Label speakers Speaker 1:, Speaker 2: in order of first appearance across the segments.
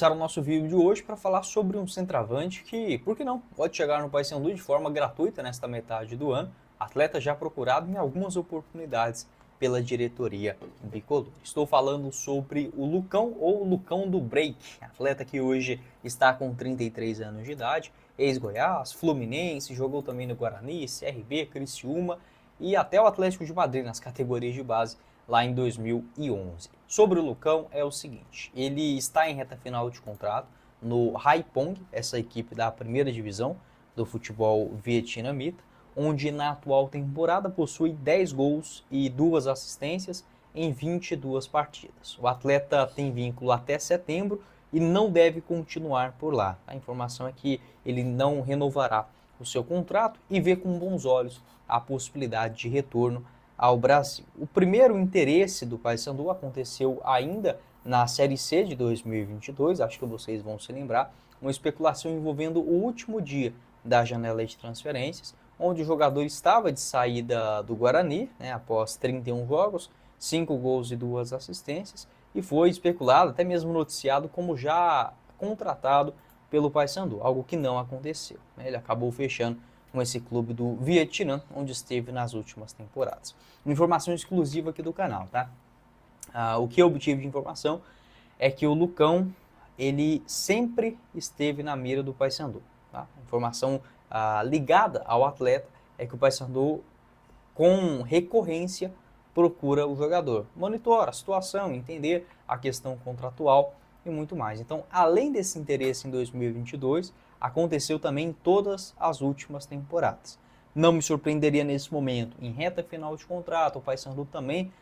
Speaker 1: Começar o nosso vídeo de hoje para falar sobre um centroavante que, por que não, pode chegar no Paysandu de forma gratuita nesta metade do ano, atleta já procurado em algumas oportunidades pela diretoria bicolor. Estou falando sobre o Lucão ou Lucão do Break, atleta que hoje está com 33 anos de idade, ex-Goiás, Fluminense, jogou também no Guarani, CRB, Criciúma e até o Atlético de Madrid nas categorias de base lá em 2011. Sobre o Lucão é o seguinte, ele está em reta final de contrato no Haipong, essa equipe da primeira divisão do futebol vietnamita, onde na atual temporada possui 10 gols e 2 assistências em 22 partidas. O atleta tem vínculo até setembro e não deve continuar por lá. A informação é que ele não renovará o seu contrato e vê com bons olhos a possibilidade de retorno ao Brasil. O primeiro interesse do Paysandu aconteceu ainda na Série C de 2022, acho que vocês vão se lembrar, uma especulação envolvendo o último dia da janela de transferências, onde o jogador estava de saída do Guarani, após 31 jogos, 5 gols e 2 assistências, e foi especulado, até mesmo noticiado, como já contratado pelo Paysandu, algo que não aconteceu. Ele acabou fechando com esse clube do Vietnã, onde esteve nas últimas temporadas. Informação exclusiva aqui do canal, tá? O que eu obtive de informação é que o Lucão, ele sempre esteve na mira do Paysandu. Tá? Informação ligada ao atleta é que o Paysandu, com recorrência, procura o jogador. Monitora a situação, entender a questão contratual e muito mais. Então, além desse interesse em 2022, aconteceu também em todas as últimas temporadas. Não me surpreenderia nesse momento, em reta final de contrato, o Paysandu também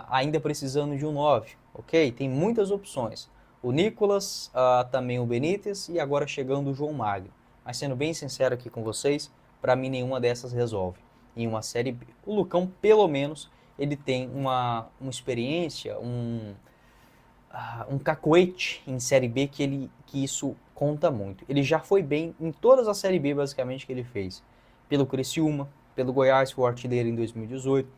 Speaker 1: ainda precisando de um 9, ok? Tem muitas opções. O Nicolas, também o Benítez e agora chegando o João Magno. Mas sendo bem sincero aqui com vocês, para mim nenhuma dessas resolve em uma Série B. O Lucão, pelo menos, ele tem uma experiência, um cacoete em Série B que isso conta muito. Ele já foi bem em todas as Série B, basicamente, que ele fez. Pelo Criciúma, pelo Goiás, foi o artilheiro em 2018,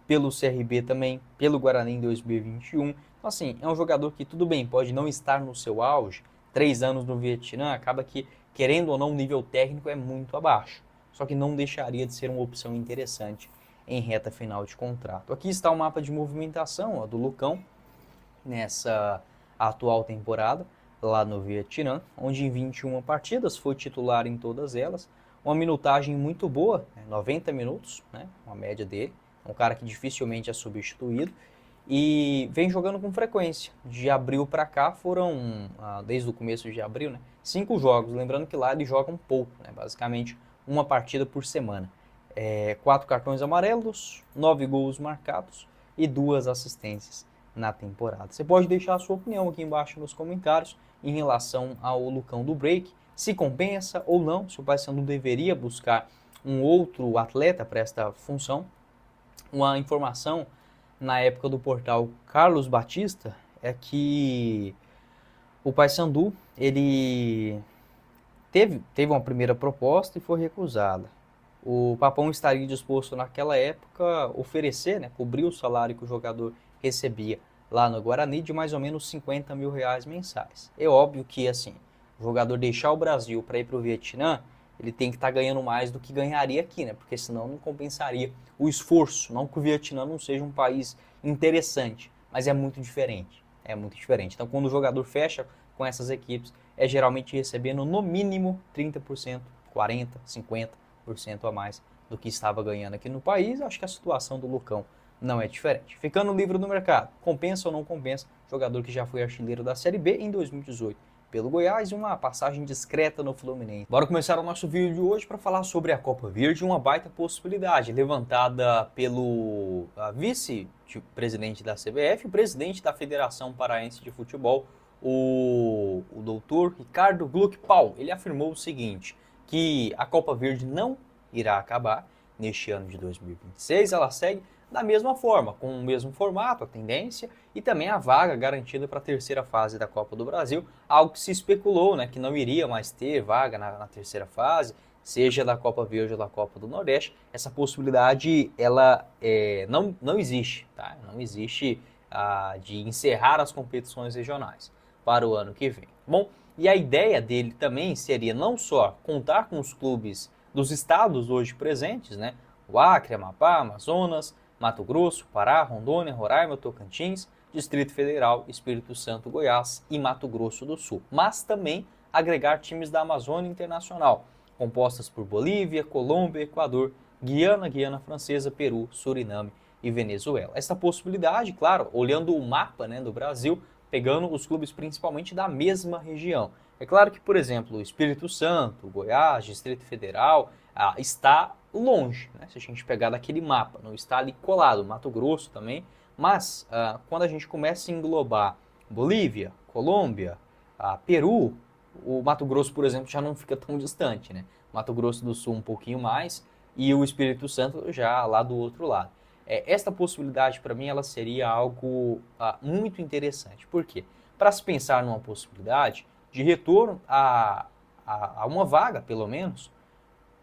Speaker 1: pelo CRB também, pelo Guarani em 2021. Então, assim, é um jogador que, tudo bem, pode não estar no seu auge, 3 anos no Vietnã, acaba que, querendo ou não, o nível técnico é muito abaixo. Só que não deixaria de ser uma opção interessante em reta final de contrato. Aqui está o mapa de movimentação do Lucão nessa atual temporada lá no Vietnã, onde em 21 partidas foi titular em todas elas, uma minutagem muito boa, 90 minutos, uma média dele, um cara que dificilmente é substituído e vem jogando com frequência. De abril para cá foram, desde o começo de abril, 5 jogos, lembrando que lá ele joga um pouco, basicamente uma partida por semana. 4 cartões amarelos, 9 gols marcados e 2 assistências na temporada. Você pode deixar a sua opinião aqui embaixo nos comentários em relação ao Lucão do Break, se compensa ou não, se o Paysandu deveria buscar um outro atleta para esta função. Uma informação na época do portal Carlos Batista é que o Paysandu, ele teve uma primeira proposta e foi recusada. O Papão estaria disposto naquela época oferecer, cobrir o salário que o jogador recebia lá no Guarani de mais ou menos 50 mil reais mensais. É óbvio que, assim, o jogador deixar o Brasil para ir para o Vietnã, ele tem que estar ganhando mais do que ganharia aqui, porque senão não compensaria o esforço. Não que o Vietnã não seja um país interessante, mas é muito diferente. É muito diferente. Então, quando o jogador fecha com essas equipes, é geralmente recebendo no mínimo 30%, 40%, 50% a mais do que estava ganhando aqui no país. Acho que a situação do Lucão não é diferente. Ficando livre no mercado, compensa ou não compensa? Jogador que já foi artilheiro da Série B em 2018 pelo Goiás e uma passagem discreta no Fluminense. Bora começar o nosso vídeo de hoje para falar sobre a Copa Verde, uma baita possibilidade levantada pelo vice-presidente da CBF, o presidente da Federação Paraense de Futebol, o doutor Ricardo Gluck-Paul. Ele afirmou o seguinte, que a Copa Verde não irá acabar neste ano de 2026, ela segue da mesma forma, com o mesmo formato, a tendência, e também a vaga garantida para a terceira fase da Copa do Brasil, algo que se especulou, que não iria mais ter vaga na terceira fase, seja da Copa Verde ou da Copa do Nordeste. Essa possibilidade, ela não existe, tá? Não existe de encerrar as competições regionais para o ano que vem. Bom, e a ideia dele também seria não só contar com os clubes dos estados hoje presentes, né? O Acre, Amapá, Amazonas, Mato Grosso, Pará, Rondônia, Roraima, Tocantins, Distrito Federal, Espírito Santo, Goiás e Mato Grosso do Sul, mas também agregar times da Amazônia Internacional, compostas por Bolívia, Colômbia, Equador, Guiana, Guiana Francesa, Peru, Suriname e Venezuela. Essa possibilidade, claro, olhando o mapa, né, do Brasil, pegando os clubes principalmente da mesma região. É claro que, por exemplo, o Espírito Santo, Goiás, Distrito Federal, está longe, né? Se a gente pegar daquele mapa, não está ali colado, Mato Grosso também, mas quando a gente começa a englobar Bolívia, Colômbia, Peru, o Mato Grosso, por exemplo, já não fica tão distante, né? Mato Grosso do Sul um pouquinho mais e o Espírito Santo já lá do outro lado. Esta possibilidade, para mim, ela seria algo muito interessante. Por quê? Para se pensar numa possibilidade de retorno a uma vaga, pelo menos,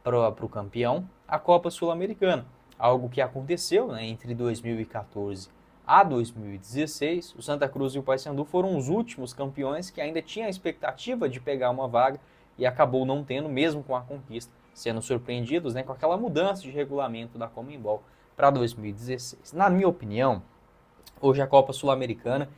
Speaker 1: para o campeão, a Copa Sul-Americana. Algo que aconteceu, né, entre 2014 a 2016. O Santa Cruz e o Paysandu foram os últimos campeões que ainda tinham a expectativa de pegar uma vaga e acabou não tendo, mesmo com a conquista, sendo surpreendidos, né, com aquela mudança de regulamento da Conmebol para 2016. Na minha opinião, hoje a Copa Sul-Americana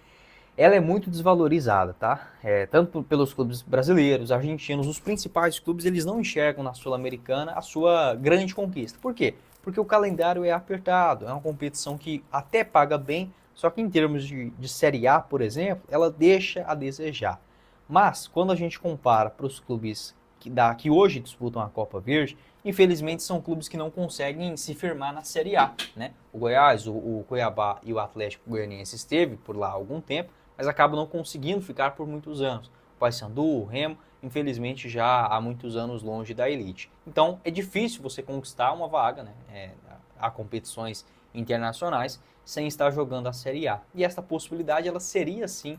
Speaker 1: ela é muito desvalorizada, tá? Tanto pelos clubes brasileiros, argentinos, os principais clubes, eles não enxergam na Sul-Americana a sua grande conquista. Por quê? Porque o calendário é apertado, é uma competição que até paga bem, só que em termos de Série A, por exemplo, ela deixa a desejar. Mas, quando a gente compara para os clubes que hoje disputam a Copa Verde, infelizmente são clubes que não conseguem se firmar na Série A, né? O Goiás, o Cuiabá e o Atlético Goianiense esteve por lá há algum tempo, mas acabam não conseguindo ficar por muitos anos. O Paysandu, o Remo, infelizmente já há muitos anos longe da elite. Então é difícil você conquistar uma vaga, né, a competições internacionais sem estar jogando a Série A. E essa possibilidade ela seria sim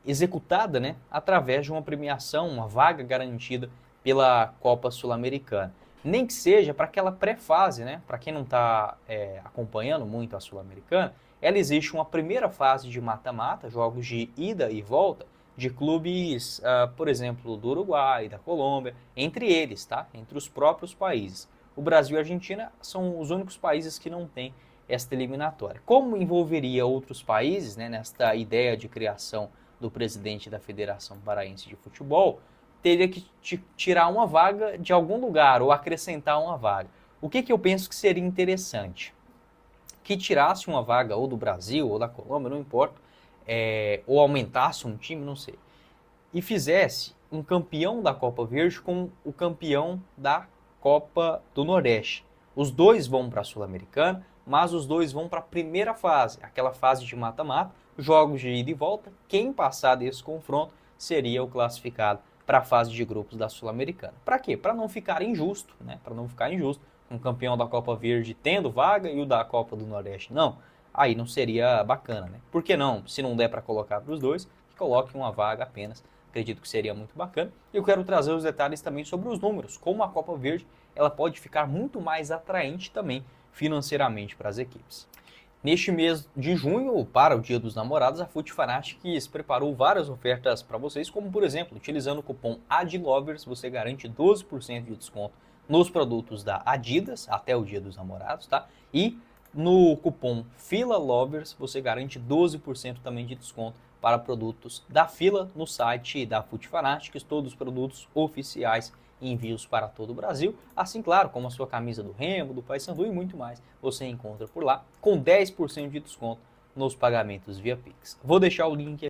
Speaker 1: executada, né, através de uma premiação, uma vaga garantida pela Copa Sul-Americana. Nem que seja para aquela pré-fase, né? Para quem não está acompanhando muito a Sul-Americana, ela existe uma primeira fase de mata-mata, jogos de ida e volta, de clubes, por exemplo, do Uruguai, da Colômbia, entre eles, tá? Entre os próprios países. O Brasil e a Argentina são os únicos países que não têm esta eliminatória. Como envolveria outros países, né, nesta ideia de criação do presidente da Federação Paraense de Futebol, teria que tirar uma vaga de algum lugar ou acrescentar uma vaga. O que eu penso que seria interessante? Que tirasse uma vaga ou do Brasil ou da Colômbia, não importa, ou aumentasse um time, não sei, e fizesse um campeão da Copa Verde com o campeão da Copa do Nordeste. Os dois vão para a Sul-Americana, mas os dois vão para a primeira fase, aquela fase de mata-mata, jogos de ida e volta. Quem passar desse confronto seria o classificado para a fase de grupos da Sul-Americana. Para quê? Para não ficar injusto, né? Para não ficar injusto, um campeão da Copa Verde tendo vaga e o da Copa do Nordeste não. Aí não seria bacana, né? Por que não? Se não der para colocar para os dois, que coloque uma vaga apenas. Acredito que seria muito bacana. E eu quero trazer os detalhes também sobre os números, como a Copa Verde ela pode ficar muito mais atraente também financeiramente para as equipes. Neste mês de junho, para o Dia dos Namorados, a Fute Fanatics preparou várias ofertas para vocês, como por exemplo, utilizando o cupom ADLOVERS, você garante 12% de desconto nos produtos da Adidas até o Dia dos Namorados, tá? E no cupom FILALOVERS, você garante 12% também de desconto para produtos da Fila no site da Fute Fanatics, todos os produtos oficiais envios para todo o Brasil, assim, claro, como a sua camisa do Remo, do Paysandu e muito mais, você encontra por lá, com 10% de desconto nos pagamentos via Pix. Vou deixar o link aqui